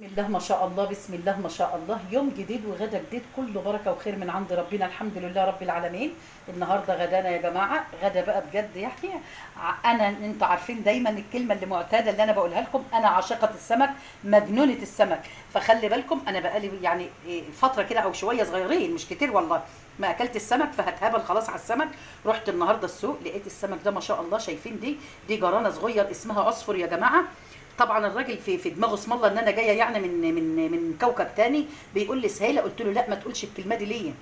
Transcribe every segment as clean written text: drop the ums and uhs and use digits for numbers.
بسم الله ما شاء الله، بسم الله ما شاء الله. يوم جديد وغدا جديد، كله بركة وخير من عند ربنا، الحمد لله رب العالمين. النهارده غدانا يا جماعة غدا بقى بجد يعني. انتوا عارفين دايما الكلمة اللي معتادة اللي انا بقولها لكم، انا عاشقة السمك، مجنونة السمك. فخلي بالكم انا بقالي يعني فترة كده او شوية صغيرين مش كتير والله ما اكلت السمك، فهتهبل خلاص على السمك. رحت النهارده السوق لقيت السمك ده ما شاء الله، شايفين دي جرانة صغير اسمها عصفر يا جماعة. طبعا الراجل في دماغه اسم الله ان انا جايه يعني من كوكب تاني. بيقول لي سهيله، قلت له لا ما تقولش الكلمه دي ليا.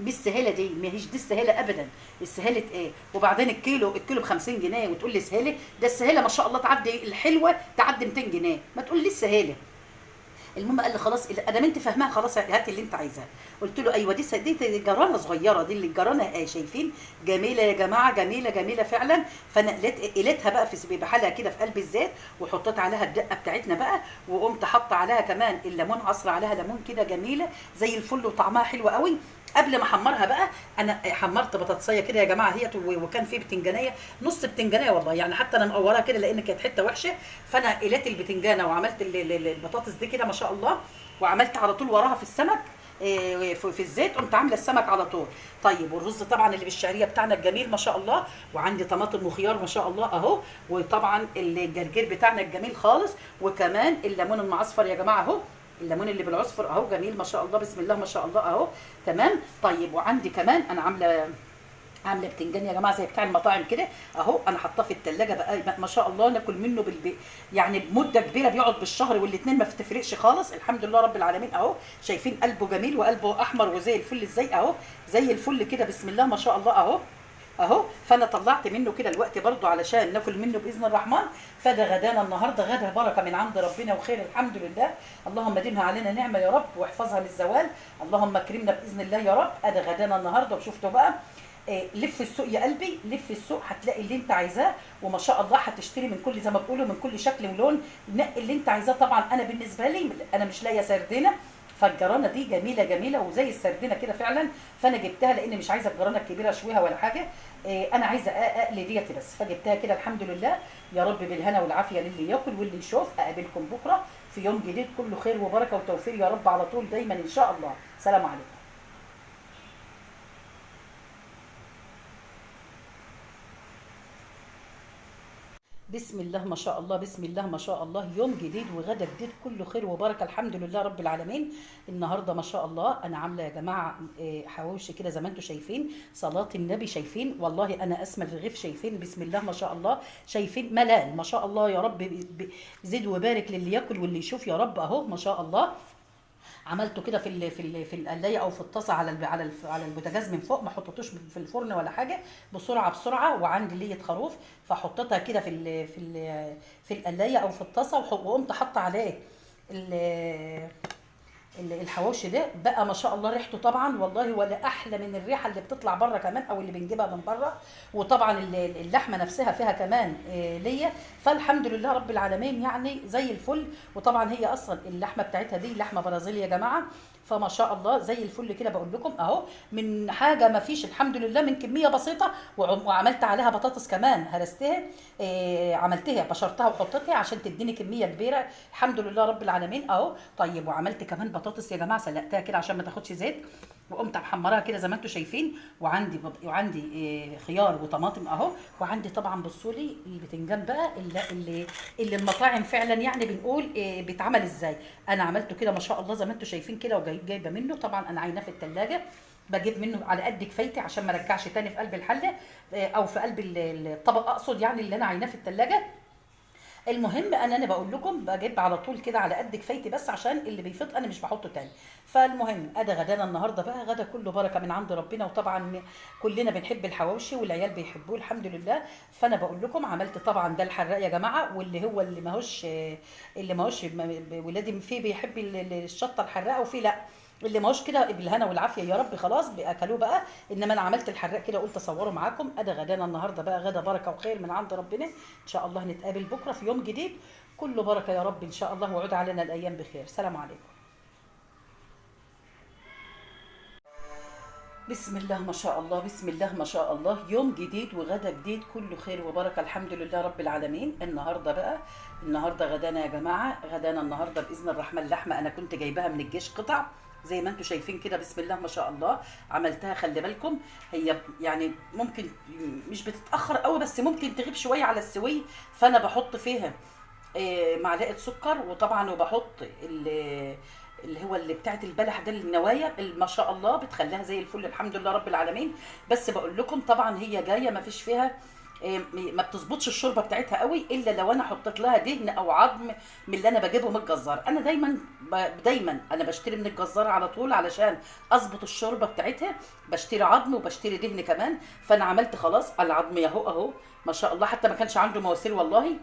مش السهيله دي، ما هيش دي السهيله ابدا. السهيله ايه؟ وبعدين الكيلو ب 50 جنيه وتقول لي سهيله؟ ده السهيله ما شاء الله تعدي الحلوه تعدي 200 جنيه، ما تقول لي السهيله. المهم قال لي خلاص ادام انت فاهمها خلاص هات اللي انت عايزاه. قلت له ايوه دي جرانه صغيره، دي اللي الجرانه ايه شايفين؟ جميله يا جماعه، جميله جميله فعلا. فانا قليتها بقى في بحالها كده في قلب الزيت، وحطيت عليها الدقه بتاعتنا بقى، وقمت حاطه عليها كمان الليمون، عصر عليها ليمون كده جميله زي الفل وطعمها حلو قوي. قبل ما احمرها بقى انا حمرت بطاطسيه كده يا جماعه هي، وكان في بتنجانيه، نص بتنجانيه والله يعني، حتى انا مقوراها كده لان كانت حته وحشه. فانا قليت البتنجانه وعملت البطاطس دي كده ما شاء الله، وعملت على طول وراها في السمك في الزيت، قمت عامله السمك على طول. طيب والرز طبعا اللي بالشعريه بتاعنا الجميل ما شاء الله، وعندي طماطم وخيار ما شاء الله اهو، وطبعا الجرجير بتاعنا الجميل خالص، وكمان الليمون المعصفر يا جماعه اهو، الليمون اللي بالعصفر اهو جميل ما شاء الله، بسم الله ما شاء الله اهو. تمام. طيب وعندي كمان انا عامله بتنجان يا جماعه زي بتاع المطاعم كده اهو، انا حاطاه في الثلاجه بقى ما شاء الله، ناكل منه يعني بمده كبيره، بيقعد بالشهر والاثنين ما بتفرقش خالص، الحمد لله رب العالمين اهو. شايفين قلبه جميل وقلبه احمر وزي الفل ازاي اهو، زي الفل كده بسم الله ما شاء الله اهو اهو. فانا طلعت منه كده الوقت برضو علشان ناكل منه باذن الرحمن. فده غدانا النهارده، غدا بركه من عند ربنا وخير الحمد لله. اللهم ديمها علينا نعمه يا رب، واحفظها من الزوال، اللهم اكرمنا باذن الله يا رب. ادي غدانا النهارده. وشفتوا بقى لف السوق يا قلبي، لف السوق هتلاقي اللي انت عايزاه، وما شاء الله هتشتري من كل زي ما بيقولوا من كل شكل ولون، نقي اللي انت عايزاه. طبعا انا بالنسبه لي انا مش لاقيه سردينه، فالجرانه دي جميله جميله وزي السردينه كده فعلا، فانا جبتها لان مش عايزه الجرانه الكبيره اشويها ولا حاجه. انا عايزه اقلي ديت بس، فجبتها كده الحمد لله. يا رب بالهنا والعافيه للي ياكل واللي يشوف. اقابلكم بكره في يوم جديد كله خير وبركه وتوفيق يا رب على طول دايما ان شاء الله. سلام عليكم. بسم الله ما شاء الله، بسم الله ما شاء الله. يوم جديد وغدا جديد كله خير وبركه الحمد لله رب العالمين. النهارده ما شاء الله انا عامله يا جماعه حواوشي كده زي ما انتم شايفين، صلاه النبي شايفين، والله انا اسمى الرغيف شايفين، بسم الله ما شاء الله شايفين ملان ما شاء الله يا رب. زد وبارك للي ياكل واللي يشوف يا رب اهو ما شاء الله. عملته كده في القلايه او في الطاسه على البوتاجاز من فوق، ما حطيتوش في الفرن ولا حاجه، بسرعه بسرعه. وعندي ليه خروف فحطيتها كده في القلايه او في الطاسه، وقمت حاطه عليه الحواوشي ده بقى ما شاء الله. ريحته طبعا والله ولا احلى من الريحه اللي بتطلع بره كمان او اللي بنجيبها من بره. وطبعا اللحمه نفسها فيها كمان ليا، فالحمد لله رب العالمين يعني زي الفل. وطبعا هي اصلا اللحمه بتاعتها دي لحمه برازيلي يا جماعه، فما شاء الله زي الفل كده بقول لكم اهو، من حاجه ما فيش الحمد لله، من كميه بسيطه. وعملت عليها بطاطس كمان هرستها، عملتها بشرتها وحطيتها عشان تديني كميه كبيره الحمد لله رب العالمين اهو. طيب وعملت كمان بطاطس يا جماعه، سلقتها كده عشان ما تاخدش زيت، وقمت محمراها كده زي ما انتم شايفين. وعندي خيار وطماطم اهو، وعندي طبعا بصوا لي البتنجان بقى اللي المطاعم فعلا يعني بنقول بيتعمل ازاي. انا عملته كده ما شاء الله زي ما انتم شايفين كده، وجايبه منه طبعا انا عيناه في الثلاجه، بجيب منه على قد كفايتي عشان ما ارجعش تاني في قلب الحله او في قلب الطبق اقصد، يعني اللي انا عيناه في الثلاجه. المهم انا بقول لكم بجيب على طول كده على قد كفايتي بس، عشان اللي بيفيض انا مش بحطه تاني. فالمهم ادي غدانا النهارده بقى، غدا كله بركه من عند ربنا. وطبعا كلنا بنحب الحواوشي والعيال بيحبوه الحمد لله. فانا بقول لكم عملت طبعا ده الحراق يا جماعه، واللي هو اللي ماهوش ولادي فيه بيحب الشطه الحراقه، وفيه لا، اللي ماهوش كده بالهنا والعافيه يا رب خلاص باكلوه بقى. انما انا عملت الحراق كده قلت اصوره معاكم. ادي غدانا النهارده بقى، غدا بركه وخير من عند ربنا. ان شاء الله نتقابل بكره في يوم جديد كله بركه يا رب ان شاء الله، وعود علينا الايام بخير. سلام عليكم. بسم الله ما شاء الله، بسم الله ما شاء الله. يوم جديد وغدا جديد، كله خير وبركة الحمد لله رب العالمين. النهارده بقى، النهارده غدانا يا جماعة. غدانا النهارده بإذن الرحمن لحمة أنا كنت جايباها من الجيش قطع زي ما انتم شايفين كده. بسم الله ما شاء الله. عملتها، خلي بالكم هي يعني ممكن مش بتتأخر قوي، بس ممكن تغيب شوية على السوي. فأنا بحط فيها معلقه سكر، وطبعا وبحط اللي هو اللي بتاعت البلح ده، النوايا ما شاء الله بتخليها زي الفل الحمد لله رب العالمين. بس بقول لكم طبعا هي جايه ما فيش فيها ما بتظبطش الشوربه بتاعتها قوي الا لو انا حطيت لها دهن او عظم من اللي انا بجيبه من الجزار. انا دايما انا بشتري من الجزار على طول علشان اظبط الشوربه بتاعتها. بشتري عظم وبشتري دهن كمان. فانا عملت خلاص العظم اهو ما شاء الله، حتى ما كانش عنده مواسير والله.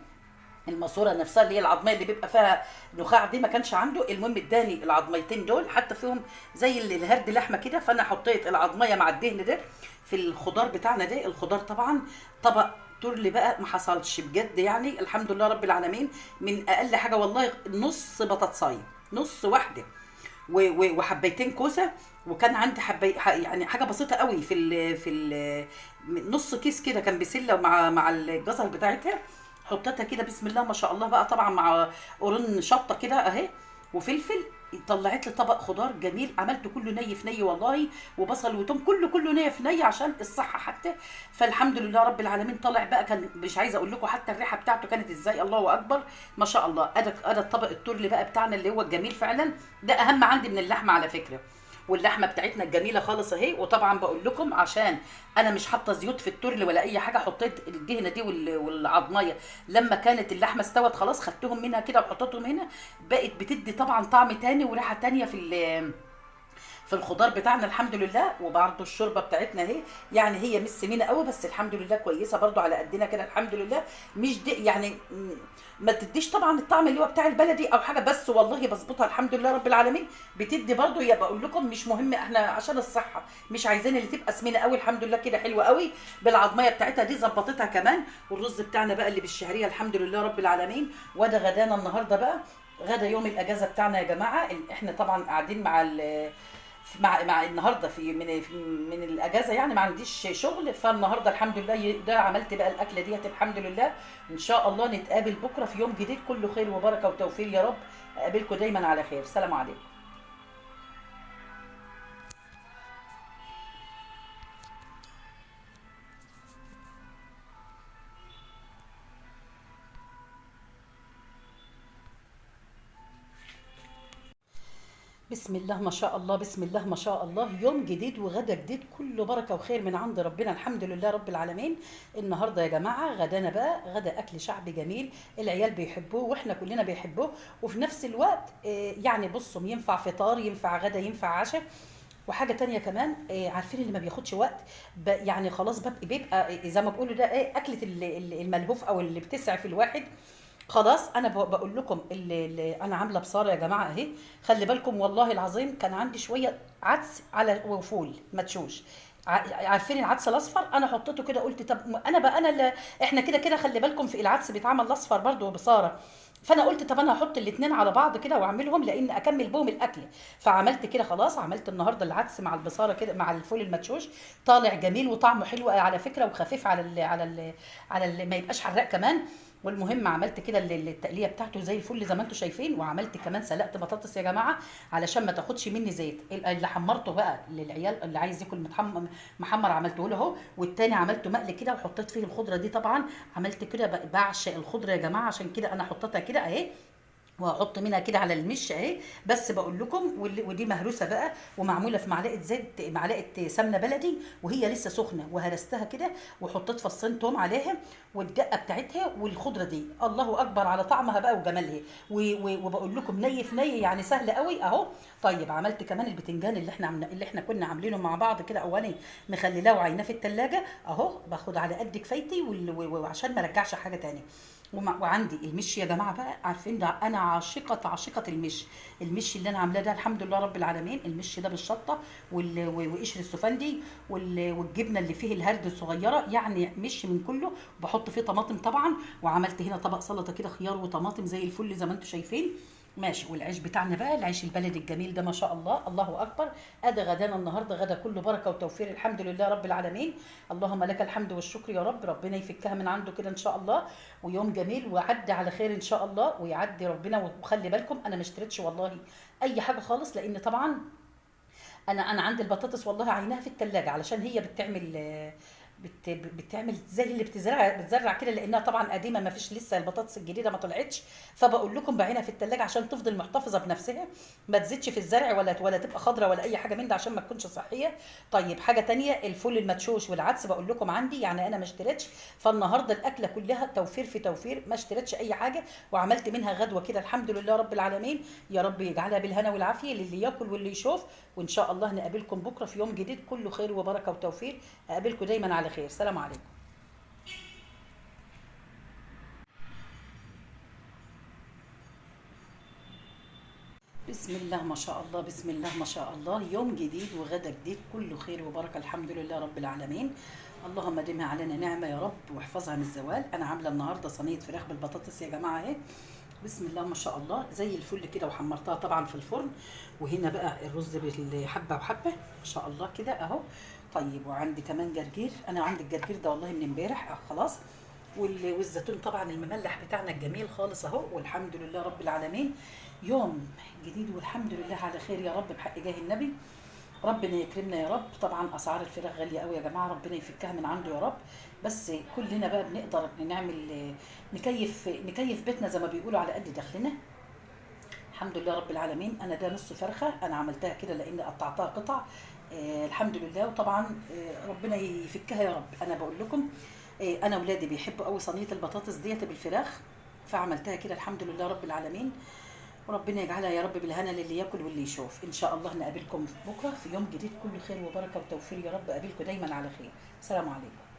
الماسوره نفسها اللي هي العظميه اللي بيبقى فيها نخاع دي ما كانش عنده. المهم اداني العظميتين دول، حتى فيهم زي الهرد لحمه كده. فانا حطيت العظميه مع الدهن ده في الخضار بتاعنا ده. الخضار طبعا طبق تورلي بقى ما حصلش بجد، يعني الحمد لله رب العالمين. من اقل حاجه والله نص بطاطسايه، نص واحده، وحبيتين كوسه. وكان عندي يعني حاجه بسيطه قوي نص كيس كده كان بسله مع الجزر بتاعتها. حطيتها كده بسم الله ما شاء الله بقى، طبعا مع قرن شطه كده اهي وفلفل. طلعت لي طبق خضار جميل، عملته كله ني في ني والله، وبصل وتوم كله ني في ني عشان الصحه حتى. فالحمد لله رب العالمين طلع بقى، كان مش عايزه اقول لكم حتى الريحه بتاعته كانت ازاي، الله اكبر ما شاء الله. ادى الطبق التورلي بقى بتاعنا اللي هو الجميل فعلا. ده اهم عندي من اللحمه على فكره. واللحمه بتاعتنا الجميله خالص اهي. وطبعا بقول لكم عشان انا مش حاطه زيوت في التورل ولا اي حاجه، حطيت الدهنه دي والعضميه لما كانت اللحمه استوت خلاص، خدتهم منها كده وحطيتهم هنا. بقت بتدي طبعا طعم تاني وريحه تانيه في الخضار بتاعنا الحمد لله. وبرده الشوربه بتاعتنا اهي، يعني هي مش سمينه قوي بس الحمد لله كويسه برده على قدنا كده الحمد لله. مش دي يعني ما تديش طبعا الطعم اللي هو بتاع البلدي او حاجه، بس والله بظبطها الحمد لله رب العالمين. بتدي برده، يا بقول لكم مش مهم، احنا عشان الصحه مش عايزين اللي تبقى سمينه قوي. الحمد لله كده حلوه قوي بالعظميه بتاعتها دي، ظبطتها كمان. والرز بتاعنا بقى اللي بالشعريه الحمد لله رب العالمين. وده غدانا النهارده بقى، غدا يوم الاجازه بتاعنا يا جماعه. احنا طبعا قاعدين مع النهارده من الاجازه، يعني ما عنديش شغل. فالنهارده الحمد لله ده عملت بقى الاكله ديت الحمد لله. ان شاء الله نتقابل بكره في يوم جديد كله خير وبركه وتوفيق يا رب. اقابلكم دايما على خير. سلام عليكم. بسم الله ما شاء الله، بسم الله ما شاء الله. يوم جديد وغدا جديد، كله بركة وخير من عند ربنا الحمد لله رب العالمين. النهاردة يا جماعة غدانا بقى غدا أكل شعبي جميل، العيال بيحبوه وإحنا كلنا بيحبوه. وفي نفس الوقت يعني بصوا، ينفع فطار ينفع غدا ينفع عشاء. وحاجة تانية كمان، عارفين اللي ما بياخدش وقت، يعني خلاص بيبقى زي ما بيقولوا ده أكلة الملهوف أو اللي بتسعف الواحد. خلاص انا بقول لكم اللي انا عامله بصاره يا جماعه اهي. خلي بالكم والله العظيم كان عندي شويه عدس على وفول مدشوش. عارفين العدس الاصفر، انا حطيته كده قلت طب انا بقى احنا كده كده خلي بالكم في العدس بيتعمل الاصفر برده بصاره. فانا قلت طب انا هحط الاثنين على بعض كده واعملهم لان اكمل بهم الاكل. فعملت كده خلاص، عملت النهارده العدس مع البصاره كده مع الفول المدشوش. طالع جميل وطعمه حلو على فكره، وخفيف على ما يبقاش حراق كمان. والمهم عملت كده التقليه بتاعته زي الفل زي ما انتم شايفين. وعملت كمان سلقت بطاطس يا جماعه علشان ما تاخدش مني زيت. اللي حمرته بقى للعيال اللي عايز ياكل محمر عملته له اهو. والتاني عملته مقلي كده وحطيت فيه الخضره دي. طبعا عملت كده بعشق الخضره يا جماعه، عشان كده انا حطيتها كده اهي. وهحط منها كده على المش اهي. بس بقول لكم ودي مهروسه بقى ومعموله في معلقه زيت، معلقه سمنه بلدي وهي لسه سخنه، وهرستها كده وحطيت فصين توم عليها والدقه بتاعتها والخضره دي. الله اكبر على طعمها بقى وجمالها. وبقول لكم ني في ني، يعني سهل قوي اهو. طيب عملت كمان البتنجان اللي احنا كنا عاملينه مع بعض كده اولاني، مخليناه وعيناه في التلاجة اهو. باخد على قد كفايتي وعشان ما ارجعش حاجه تاني. وعندي المش يا جماعه بقى، عارفين ده انا عاشقه المش. المش اللي انا عاملاه ده الحمد لله رب العالمين. المش ده بالشطه وقشر السفندي والجبنه اللي فيه الهرد الصغيره، يعني مش من كله. وبحط فيه طماطم طبعا. وعملت هنا طبق سلطه كده خيار وطماطم زي الفل زي ما انتم شايفين. ماشي. والعيش بتاعنا بقى العيش البلدي الجميل ده ما شاء الله، الله اكبر. ادي غدانا النهارده، غدا كله بركه وتوفير الحمد لله رب العالمين. اللهم لك الحمد والشكر يا رب، ربنا يفكها من عنده كده ان شاء الله. ويوم جميل ويعدي على خير ان شاء الله، ويعدي ربنا. وخلي بالكم انا ما اشتريتش والله اي حاجه خالص، لان طبعا انا عندي البطاطس والله عيناها في التلاجة، علشان هي بتعمل بتعمل زي اللي بتزرع كده، لانها طبعا قديمه ما فيش لسه البطاطس الجديده ما طلعتش. فبقول لكم بعينها في التلاجة عشان تفضل محتفظه بنفسها، ما تزيدش في الزرع ولا تبقى خضره ولا اي حاجه من ده، عشان ما تكونش صحيه. طيب حاجه تانية، الفول المدشوش والعدس بقول لكم عندي، يعني انا ما اشتريتش. فالنهارده الاكله كلها توفير في توفير، ما اشتريتش اي حاجه، وعملت منها غدوه كده الحمد لله رب العالمين. يا رب يجعلها بالهنا والعافيه للي ياكل واللي يشوف. وان شاء الله نقابلكم بكره في يوم جديد كله خير وبركه وتوفيق. اقابلكم دايما على خير. سلام عليكم. بسم الله ما شاء الله، بسم الله ما شاء الله. يوم جديد وغدا جديد كله خير وبركه الحمد لله رب العالمين. اللهم دمها علينا نعمه يا رب، واحفظها من الزوال. انا عامله النهارده صينيه فراخ بالبطاطس يا جماعه اهي. بسم الله ما شاء الله زي الفل كده، وحمرتها طبعا في الفرن. وهنا بقى الرز بالحبه وحبه ما شاء الله كده اهو. طيب وعندي كمان جرجير، انا عندي الجرجير ده والله من امبارح خلاص. والزيتون طبعا المملح بتاعنا الجميل خالص اهو، والحمد لله رب العالمين. يوم جديد والحمد لله على خير يا رب بحق جاه النبي. ربنا يكرمنا يا رب. طبعا اسعار الفراخ غاليه قوي يا جماعه، ربنا يفكها من عنده يا رب. بس كلنا بقى بنقدر نعمل نكيف بيتنا زي ما بيقولوا على قد دخلنا. الحمد لله رب العالمين. انا ده نص فرخه انا عملتها كده لان قطعتها قطع. الحمد لله. وطبعا ربنا يفكها يا رب. انا بقول لكم انا ولادي بيحبوا قوي صينيه البطاطس ديت بالفراخ، فعملتها كده الحمد لله رب العالمين. وربنا يجعلها يا رب بالهنا للي ياكل واللي يشوف. ان شاء الله نقابلكم بكره في يوم جديد كله خير وبركه وتوفيق يا رب. اقابلكم دايما على خير. السلام عليكم.